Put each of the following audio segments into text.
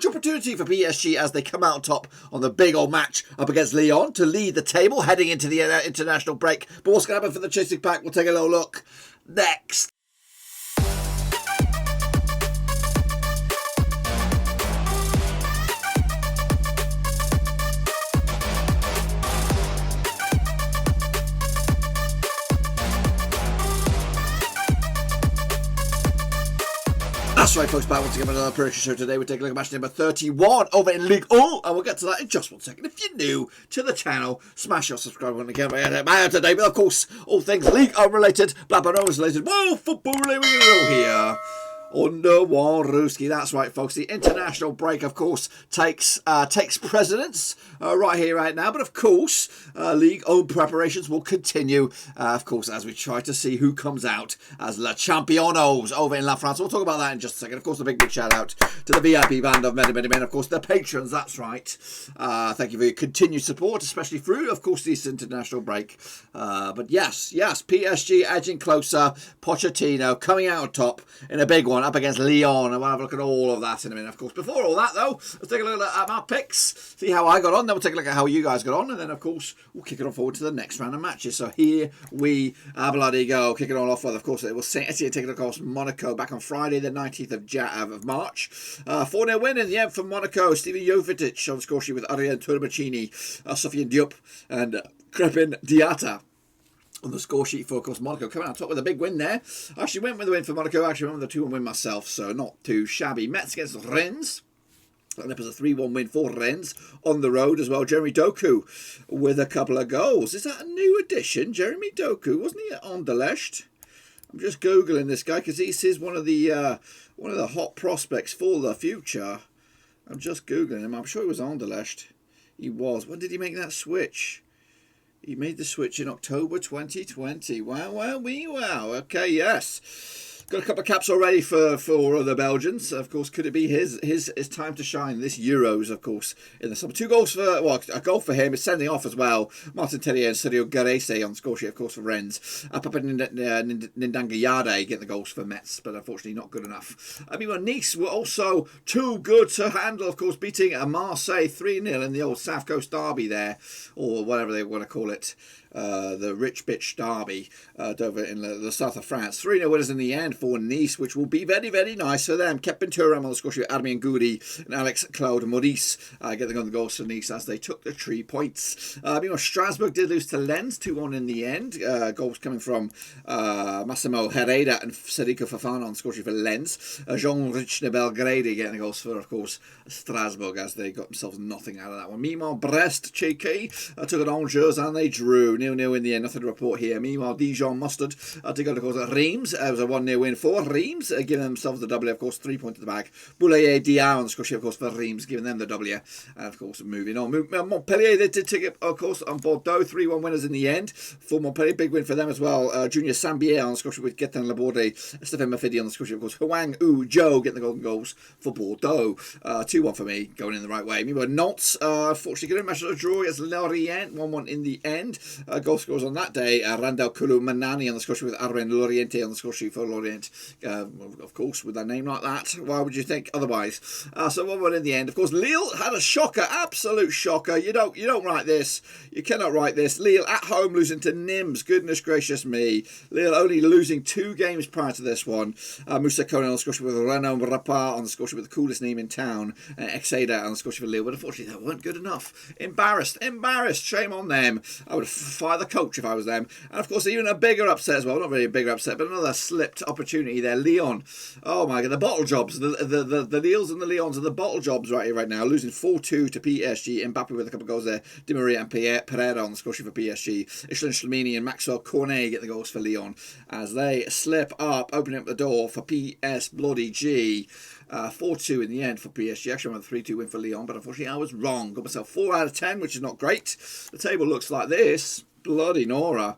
huge opportunity for PSG as they come out on top on the big old match up against Lyon to lead the table heading into the international break. But what's going to happen for the chasing pack? We'll take a little look next. That's right, folks, back once again with another prediction show. Today we're taking a look at match number 31 over in Ligue 1, and we'll get to that in just 1 second. If you're new to the channel, smash your subscribe button again. We're today, but of course, all things Ligue 1 related, Blackburn related, whoa, football related here. Under one Ruski, that's right, folks. The international break, of course, takes precedence right here, right now. But of course, Ligue 1 preparations will continue, of course, as we try to see who comes out as Le Championos over in La France. We'll talk about that in just a second. Of course, a big shout out to the VIP band of many men. Of course, the patrons. That's right. Thank you for your continued support, especially through, of course, this international break. But yes, PSG edging closer. Pochettino coming out on top in a big one up against Lyon, and we'll have a look at all of that in a minute, of course. Before all that, though, let's take a look at my picks, see how I got on, then we'll take a look at how you guys got on, and then, of course, we'll kick it on forward to the next round of matches. So here we bloody go. Kicking on off with, of course, it was Saint-Étienne taking, of course, Monaco back on Friday, the 19th of March. 4-0 win in the end for Monaco. Stevie Wotsa on the score sheet with Ariane Turbacini, Sofiane Diop, and Crepin Diatta on the score sheet for, of course, Monaco coming out top with a big win there. I actually went with the win for Monaco. I actually went with the 2-1 win myself, so not too shabby. Metz against Rennes. And it was a 3-1 win for Rennes on the road as well. Jeremy Doku with a couple of goals. Is that a new addition? Jeremy Doku, wasn't he at Anderlecht? I'm just Googling this guy because he's one of the hot prospects for the future. I'm just Googling him. I'm sure he was Anderlecht. He was. When did he make that switch? He made the switch in October 2020. Wow. Okay, yes. Got a couple of caps already for the Belgians. Of course, could it be his time to shine this Euros, of course, in the summer. 2 goals for, well, a goal for him. Is sending off as well. Martin Tellier and Sergio Garese on the score sheet, of course, for Rennes. Papa Ndangayade getting the goals for Metz, but unfortunately not good enough. I mean, Nice were also too good to handle, of course, beating Marseille 3-0 in the old South Coast derby there, or whatever they want to call it. The rich bitch derby over in the south of France. 3-0 winners in the end for Nice, which will be very, very nice for them. Kepin Thuram on the score sheet, Armin Goudi and Alex Claude Maurice getting on the goals for Nice as they took the 3 points. Meanwhile, Strasbourg did lose to Lens 2-1 in the end. Goals coming from Massimo Herrera and Federico Fofana on the score sheet for Lens. Jean-Rich Belgrade getting the goals for, of course, Strasbourg as they got themselves nothing out of that one. Meanwhile, Brest cheeky took it on Angers and they drew 0-0 in the end. Nothing to report here. Meanwhile, Dijon Mustard to go to, of course, Reims. It was a 1-0 win for Reims, giving themselves the W, of course, 3 points to the bag. Boulaye Dia on the score sheet, of course, for Reims, giving them the W. And, of course, moving on. Montpellier, they did take it, of course, on Bordeaux. 3-1 winners in the end for Montpellier. Big win for them as well. Junior Sambier on the score sheet with Gaetan Laborde. Stephen Mafidi on the score sheet, of course. Huang U Zhou getting the golden goals for Bordeaux. 2-1 for me, going in the right way. Meanwhile, Nantes, unfortunately, getting a match of a draw against Lorient. 1-1 in the end. Goal scores on that day. Randall Kulu Manani on the score sheet with Arwen Loriente on the score sheet for Lorient. Of course, with a name like that, why would you think otherwise? So 1-1 in the end. Of course, Lille had a shocker, absolute shocker. You don't write this. You cannot write this. Lille at home losing to Nîmes. Goodness gracious me. Lille only losing 2 games prior to this one. Moussa Kone on the score sheet with Renaud Rapart on the score sheet with the coolest name in town. Exeda on the score sheet for Lille. But unfortunately, that weren't good enough. Embarrassed. Shame on them. I would fire the coach if I was them. And of course, even a bigger upset as well. Not really a bigger upset, but another slipped opportunity there. Lyon. Oh my God, the bottle jobs. The Lilles and the Lyons are the bottle jobs right now. Losing 4-2 to PSG. Mbappe with a couple of goals there. Di Maria and Pereira on the score sheet for PSG. Ishlin Shlamini and Maxwell Cornet get the goals for Lyon as they slip up, opening up the door for PS Bloody G. 4-2 in the end for PSG. Actually, I went 3-2 win for Lyon, but unfortunately I was wrong. Got myself 4 out of 10, which is not great. The table looks like this. Bloody Nora.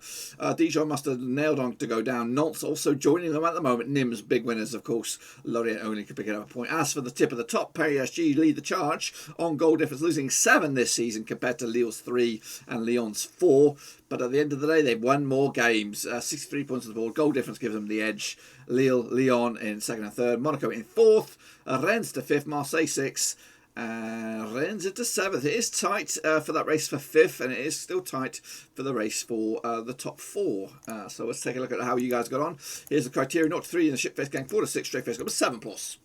Dijon must have nailed on to go down. Nantes also joining them at the moment. Nîmes, big winners, of course. Lorient only could pick it up a point. As for the tip of the top, PSG lead the charge on goal difference, losing 7 this season compared to Lille's 3 and Lyon's 4. But at the end of the day, they've won more games. 63 points on the board. Goal difference gives them the edge. Lyon in second and third. Monaco in fourth. Rennes to fifth. Marseille 6th. And Rennes into 7th. It is tight for that race for 5th, and it is still tight for the race for the top 4. So let's take a look at how you guys got on. Here's the criteria: 0 to 3 in the ship face gang, 4 to 6 straight face, 7 plus.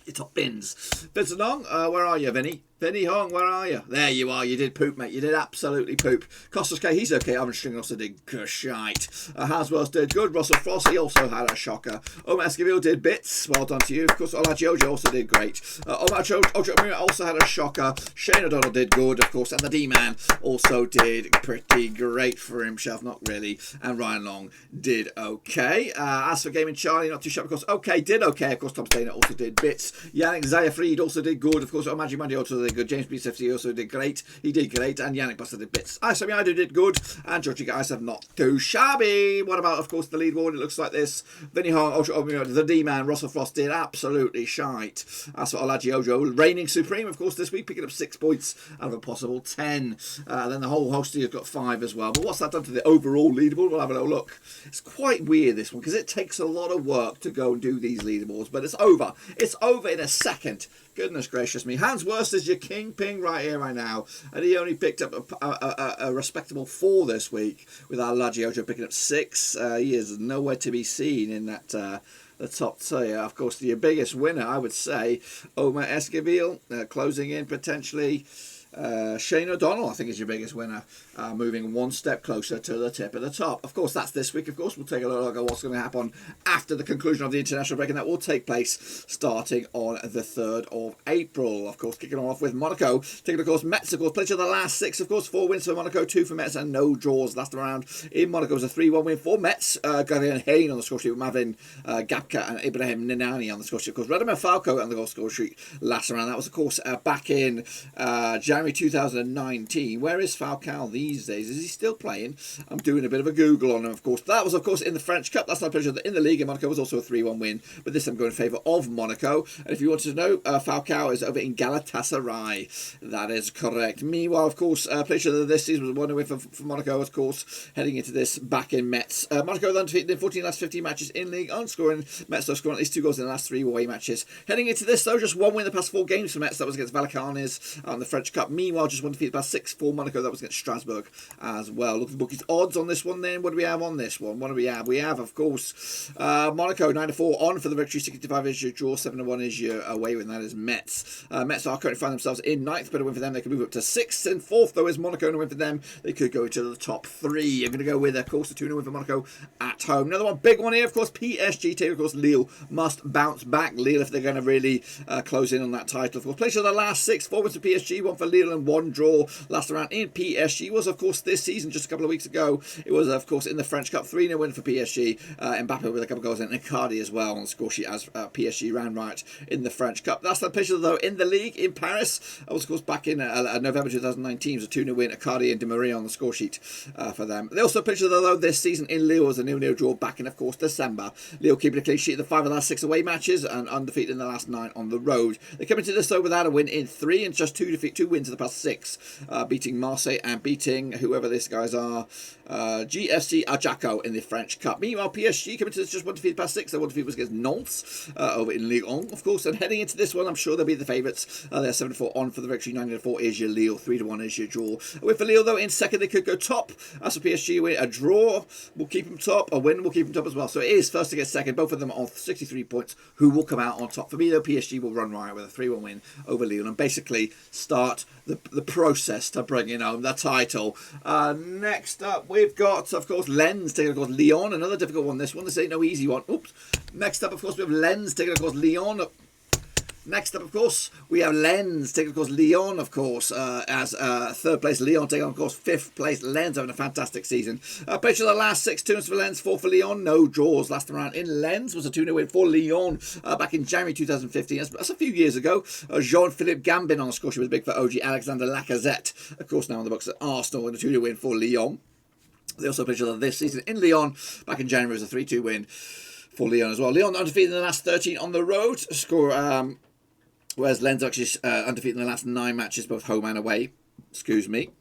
Your top bins. Vincent Hong, where are you, Vinny? Vinny Hong, where are you? There you are. You did poop, mate. You did absolutely poop. Costas K, he's okay. Ivan String also did shite. Haswell's did good. Russell Frost, he also had a shocker. Omar Esquivel did bits. Well done to you. Of course, Olajiojo also did great. Omar Ojo also had a shocker. Shane O'Donnell did good, of course. And the D-Man also did pretty great for himself. Not really. And Ryan Long did okay. As for Gaming Charlie, not too sure, of course. Okay, did okay. Of course, Tom Stainer also did bits. Yannick Zayafried also did good. Of course, Magic Mandy also did good. James BCFC also did great. He did great. And Yannick Buster did bits. Isami Ido did good. And Georgie guys have not too shabby. What about, of course, the leaderboard? It looks like this. Vinny Hong, the D-Man, Russell Frost did absolutely shite. As for Olaji Ojo, reigning supreme, of course, this week, picking up 6 points out of a possible 10. Then the whole host has got 5 as well. But what's that done to the overall leaderboard? We'll have a little look. It's quite weird, this one, because it takes a lot of work to go and do these leaderboards. But it's over. It's over in a second. Goodness gracious me. Hans Worst is your kingpin right here, right now. And he only picked up a respectable 4 this week, with our Olaji Ojo picking up 6. He is nowhere to be seen in that the top tier. Of course, your biggest winner, I would say, Omar Esquivel, closing in potentially. Shane O'Donnell, I think, is your biggest winner, moving 1 step closer to the tip of the top. Of course, that's this week. Of course, we'll take a look at what's going to happen after the conclusion of the international break, and that will take place starting on the 3rd of April. Of course, kicking off with Monaco, taking, of course, Metz, of course, played of the last 6, of course, 4 wins for Monaco, 2 for Metz, and no draws last round. In Monaco, it was a 3-1 win for Metz. Garian Hain on the score sheet with Mavin Gapka and Ibrahim Ninani on the score sheet. Of course, Radamel Falco on the goal score sheet last round. That was, of course, back in January 2019. Where is Falcao these days? Is he still playing? I'm doing a bit of a Google on him, of course. That was, of course, in the French Cup. That's not pleasure. In the Ligue, Monaco was also a 3-1 win, but this I'm going in favour of Monaco. And if you wanted to know, Falcao is over in Galatasaray. That is correct. Meanwhile, of course, pleasure of this season was a 1 win for Monaco, of course, heading into this back in Metz. Monaco then defeated in 14 last 15 matches in Ligue, unscoring. Metz though scoring at least 2 goals in the last 3 away matches. Heading into this, though, just 1 win in the past 4 games for Metz. That was against Vallecanones in the French Cup. Meanwhile, just 1 defeat past 6 for Monaco. That was against Strasbourg as well. Look at the bookies odds on this one then. What do we have on this one? What do we have? We have, of course, Monaco 9-4 on for the victory. 65 is your draw. 7-1 is your away win. That is Metz. Metz are currently finding themselves in 9th, but a win for them. They can move up to 6th, and 4th, though, is Monaco, and a win for them. They could go into the top 3. I'm going to go with, of course, the 2-0 win for Monaco at home. Another one, big one here, of course, PSG take, of course, Lille must bounce back. Lille, if they're going to really close in on that title. Of course, place of the last 6, 4 wins for PSG, 1 for Lille, and 1 draw last round in PSG. Was, of course, this season, just a couple of weeks ago, it was, of course, in the French Cup, 3-0 win for PSG. Mbappe with a couple of goals, and Icardi as well on the score sheet as PSG ran right in the French Cup. That's the picture, though, in the League in Paris. That was, of course, back in November 2019. It was a 2-0 win. Icardi and Di Maria on the score sheet for them. They also picture, though, this season in Lille was a 0-0 draw back in, of course, December. Lille keeping a clean sheet in the 5 of the last 6 away matches and undefeated in the last 9 on the road. They come into this, though, without a win in 3 and just 2 wins in the past 6, beating Marseille and beating whoever these guys are, GFC Ajaccio in the French Cup. Meanwhile, PSG coming to this just 1 defeat past 6. Their 1 defeat was against Nantes over in Ligue 1, of course. And heading into this one, I'm sure they'll be the favourites. They're 7-4 on for the victory. 9-4 is your Lille. 3-1 is your draw. With for Lille, though, in second, they could go top. As for PSG, a draw will keep them top. A win will keep them top as well. So it is first against second. Both of them on 63 points. Who will come out on top? For me, though, PSG will run riot with a 3-1 win over Lille and basically start the process to bringing home the title. Next up, we've got, of course, Lens taking, of course, Lyon. Another difficult one, this one. This ain't no easy one. Oops. Next up, of course, we have Lens taking, of course, Lyon. Next up, of course, we have Lens taking, of course, Lyon, of course, as 3rd place. Lyon taking on, of course, 5th place. Lens having a fantastic season. Picture the last 6 turns for Lens, 4 for Lyon. No draws last round in Lens. Was a 2-0 win for Lyon back in January 2015. That's a few years ago. Jean-Philippe Gambin on the score sheet was big for OG Alexander Lacazette. Of course, now on the books at Arsenal and a 2-0 win for Lyon. They also pictured this season in Lyon back in January was a 3-2 win for Lyon as well. Lyon undefeated in the last 13 on the road. Whereas Lens actually undefeated in the last 9 matches, both home and away. Excuse me.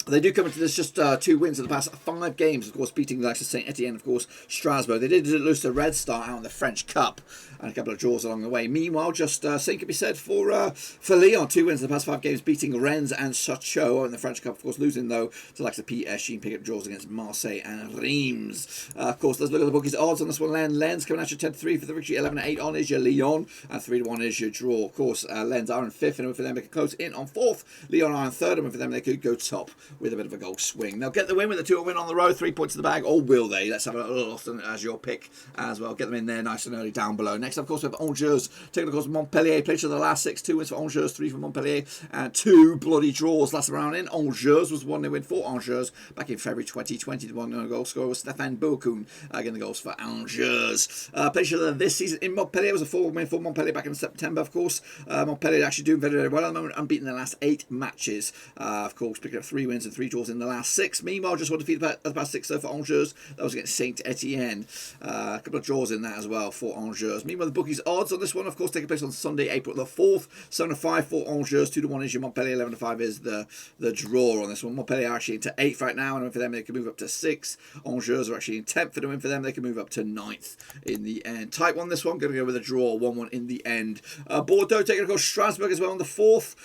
They do come into this just 2 wins in the past 5 games, of course, beating the likes of Saint-Étienne, of course, Strasbourg. They did lose to Red Star out in the French Cup. and a couple of draws along the way. Meanwhile, just same can be said for Lyon. 2 wins in the past 5 games, beating Rennes and Sochaux in the French Cup. Of course, losing though to like the PSG and pick up draws against Marseille and Reims. Of course, let's look at the bookies odds on this one. Lens coming at you 10-3 for the victory. 11-8 on is your Lyon, and 3-1 is your draw. Of course, Lens are in 5th, and for them they can close in on 4th. Lyon are in 3rd, and for them they could go top with a bit of a goal swing. They'll get the win with a 2-1 win on the road, 3 points in the bag, or will they? Let's have a little often as your pick as well. Get them in there nice and early down below. Next, of course, we have Angers taking, of course, Montpellier. Played to the last 6, 2 wins for Angers, 3 for Montpellier, and 2 bloody draws last round in. Angers was 1-0 win for Angers back in February 2020. The 1 goal scorer was Stéphane Beaucoun, getting the goals for Angers. Played to this season in Montpellier was a 4-1 win for Montpellier back in September, of course. Montpellier actually doing very, very well at the moment, unbeaten in the last 8 matches. Of course, picking up 3 wins and 3 draws in the last 6. Meanwhile, just one defeat at the past 6 though for Angers. That was against Saint-Étienne. A couple of draws in that as well for Angers. Meanwhile, the bookies odds on this one, of course, taking place on Sunday, April the 4th. 7-5 for Angers, 2-1 is your Montpellier, 11-5 is the draw on this one. Montpellier are actually into 8th right now, and for them they can move up to 6th. Angers are actually in 10th, for the win for them they can move up to 9th in the end. Tight one this one, going to go with a draw, 1-1 in the end. Bordeaux taking, of course, Strasbourg as well on the 4th.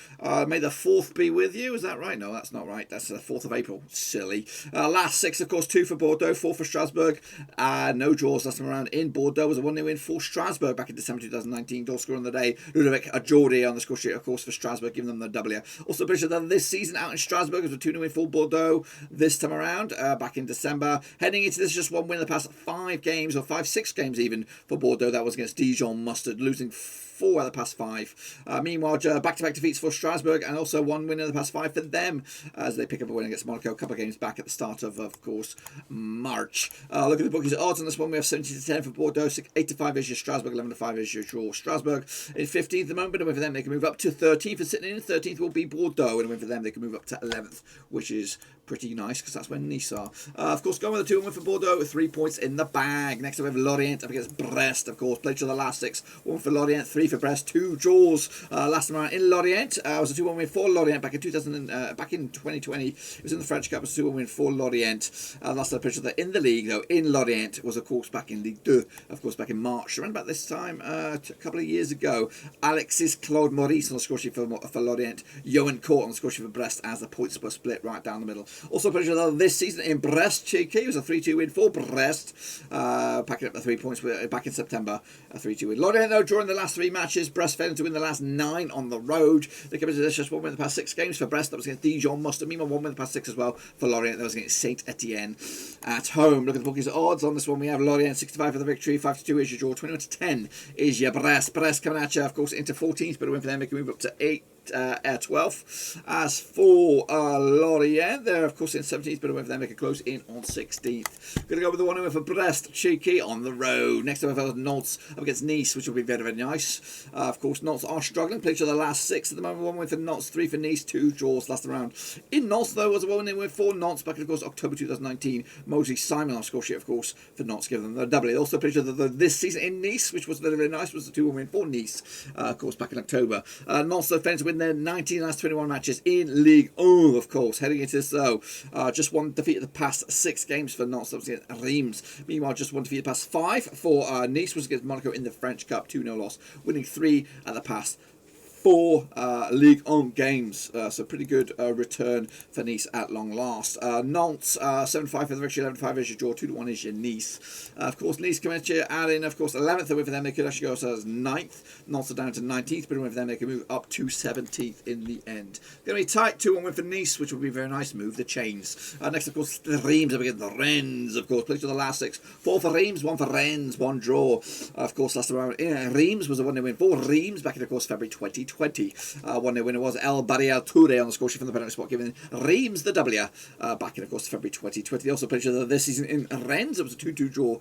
May the 4th be with you, is that right? No, that's not right. That's the 4th of April. Silly. Last 6, of course, 2 for Bordeaux, 4 for Strasbourg. No draws last time around in Bordeaux. Was a 1-0 win for Strasbourg back in December 2019. Goal scorer on the day, Ludovic Ajordi on the score sheet, of course, for Strasbourg, giving them the W. Also, British done this season out in Strasbourg was a 2-0 win for Bordeaux this time around, back in December. Heading into this, just 1 win in the past 5 games, or 6 games even, for Bordeaux. That was against Dijon Mustard, losing 4 out of the past 5. Meanwhile, back-to-back defeats for Strasbourg, and also 1 win in the past 5 for them as they pick up a win against Monaco. A couple of games back at the start of course, March. Look at the bookies odds on this one. We have 70-10 for Bordeaux, 8-5 is your Strasbourg, 11-5 is your draw. Strasbourg in 15th at the moment, and win for them they can move up to 13th. And sitting in 13th will be Bordeaux, and a win for them they can move up to 11th, which is pretty nice because that's where Nice are. Of course, going with the 2-1 win for Bordeaux with 3 points in the bag. Next up we have Lorient up against Brest, of course. Played to the last 6, 1 for Lorient, 3 for Brest, 2 draws last time around in Lorient. It was a 2-1 win for Lorient back in 2020. It was in the French Cup. It was a 2-1 win for Lorient. Last time I played in the league though in Lorient was of course back in Ligue 2, of course back in March. Around about this time a couple of years ago. Alexis Claude Maurice on the score sheet for Lorient. Johan Court on the score sheet for Brest as the points were split right down the middle. Also played this season in Brest. Cheeky was a 3-2 win for Brest, packing up the 3 points back in September. A 3-2 win. Lorient though drawing the last 3 matches. Brest failing to win the last 9 on the road. They came into this just 1 win in the past 6 games for Brest. That was against Dijon Mustard. Meanwhile, 1 win in the past 6 as well for Lorient. That was against Saint-Étienne at home. Look at the bookies odds on this one. We have Lorient 65 for the victory, 5-2 is your draw, 21-10 is your Brest. Brest coming at you, of course, into 14th, but a win for them. They can move up to 12th. As for Lorient, they're of course in 17th, but a win for them. They can close in on 16th. Going to go with the 1-0 win for Brest. Cheeky on the road. Next up, we have Nantes up against Nice, which will be very, very nice. Of course, Nantes are struggling. Played to the last 6 at the moment. 1 win for Nantes, 3 for Nice, 2 draws last round. In Nantes, though, was a 1-0 win for Nantes back in, of course, October 2019. Mosey Simon on score sheet, of course, for Nantes, giving them the W. They also played to this season in Nice, which was very, very nice. Was a 2-1 win for Nice, of course, back in October. Nantes, though, failing to win their 19 last 21 matches in Ligue 1, of course. Heading into this, though, just 1 defeat of the past 6 games for Nantes. That was against Reims. Meanwhile, just 1 defeat of the past 5 for Nice was against Monaco in the French Cup. 2-0 loss, winning 3 at the past 4 Ligue 1 games, so pretty good return for Nice at long last. Nantes 7-5 for the victory, 11-5 is your draw, 2-1 is your Nice. Of course, Nice coming at you, adding, of course, 11th away for them. They could actually go as 9th. Nantes are down to 19th, but away for them they can move up to 17th in the end. Going to be tight, 2-1 win for Nice, which will be very nice. Move the chains. Next, of course, the Reims up against the Rennes. Of course, played to the last 6, 4 for Reims, 1 for Rennes, 1 draw. Of course, last round Reims was a 1-0 win for Reims back in, of course, February 2020. 1-0 winner was El Barial Toure on the score sheet from the penalty spot, giving Reims the W back in, of course, February 2020. They also played each other this season in Rennes. It was a 2-2 draw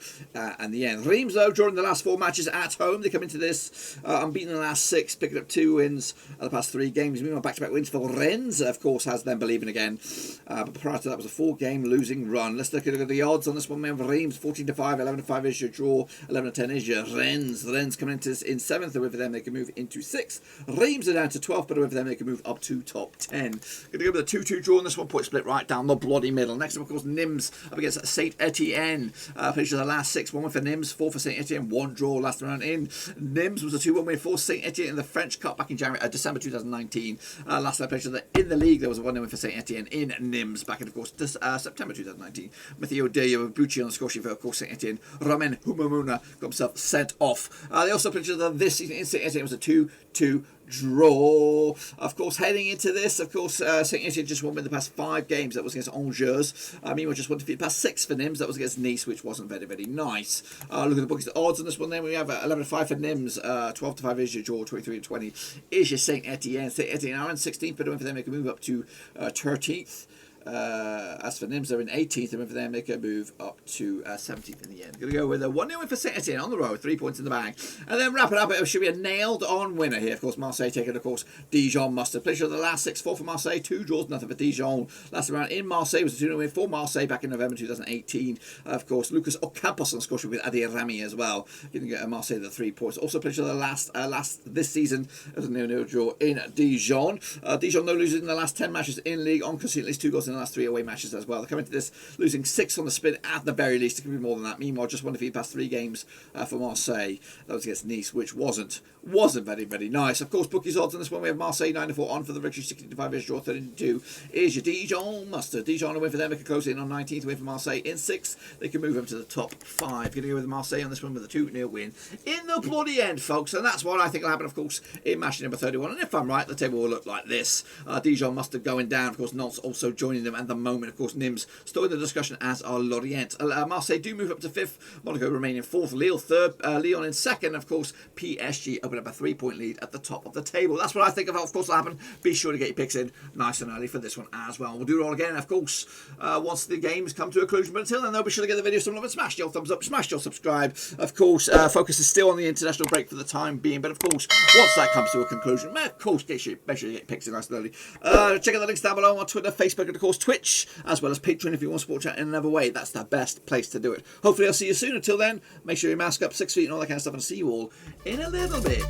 in the end. Reims, though, drawing the last 4 matches at home. They come into this unbeaten in the last 6, picking up 2 wins at the past 3 games. Meanwhile, back-to-back wins for Rennes, of course, has them believing again. But prior to that was a 4-game losing run. Let's look at the odds on this one. We have Reims 14-5, 11-5 is your draw, 11-10 is your Rennes. The Rennes coming into this in 7th, and with them they can move into 6th. Reims are down to 12th, but with them they can move up to top 10. Going to go with a 2-2 draw in this one, point split right down the bloody middle. Next up, of course, Nîmes up against Saint-Étienne. Finished the last 6, 1 win for Nîmes, 4 for Saint-Étienne, 1 draw last round in. Nîmes was a 2-1 win for Saint-Étienne in the French Cup back in December 2019. Last time played in the league, there was a 1-0 win for Saint-Étienne in Nîmes back in, of course, September 2019. Matteo Deio with Bucci on the score sheet for, of course, Saint-Étienne. Romain Humamuna got himself sent off. They also played this season in Saint-Étienne. Was a 2-2 draw. Of course, heading into this, of course, Saint-Étienne just won in the past 5 games. That was against Angers. Meanwhile, just won defeat past 6 for Nîmes. That was against Nice, which wasn't very, very nice. Look at the bookies, the odds on this one. Then we have 11-5 for Nîmes, 12-5 is your draw, 23-20 is your Saint-Étienne. Saint-Étienne are in 16th, but for them they can move up to 13th. As for Nîmes, they're in 18th, and for them they can move up to 17th in the end. Going to go with a 1-0 win for Saint-Étienne on the road, 3 points in the bag. And then wrap it up, it should be a nailed-on winner here. Of course, Marseille taking, of course, Dijon mustard. Pleasure of the last 6, 4 for Marseille, 2 draws, nothing for Dijon. Last round in Marseille was a 2-0 win for Marseille back in November 2018. Of course, Lucas Ocampos on the score sheet with Adi Rami as well. Going to get Marseille the 3 points. Also, pleasure of the last this season as a 0-0 draw in Dijon. Dijon no losers in the last 10 matches in Ligue, on conceding at least 2 goals in the last 3 away matches as well. They're coming to this losing 6 on the spin at the very least. It could be more than that. Meanwhile, just one defeat past 3 games for Marseille. That was against Nice, which wasn't very, very nice. Of course, bookies odds on this one. We have Marseille 9-4 on for the victory, 16-5 is draw, 32 is your Dijon mustard. Dijon a win for them. They can close in on 19th, win for Marseille in 6th. They can move up to the top 5. Going to go with Marseille on this one with a 2-0 win in the bloody end, folks. And that's what I think will happen, of course, in match number 31. And if I'm right, the table will look like this. Dijon mustard going down. Of course, Nantes also joining them at the moment. Of course, Nîmes still in the discussion, as are Lorient. Marseille do move up to 5th. Monaco remain in 4th. Lille 3rd. Lyon in 2nd. Of course, PSG open up a 3-point lead at the top of the table. That's what I think of course will happen. Be sure to get your picks in nice and early for this one as well. We'll do it all again, of course, once the games come to a conclusion. But until then, though, be sure to get the video some love and smash your thumbs up, smash your subscribe. Of course, focus is still on the international break for the time being. But of course, once that comes to a conclusion, of course, make sure you get your picks in nice and early. Check out the links down below on Twitter, Facebook, and of course Twitch, as well as Patreon if you want to support chat in another way. That's the best place to do it. Hopefully I'll see you soon. Until then, make sure you mask up, 6 feet and all that kind of stuff, and I'll see you all in a little bit.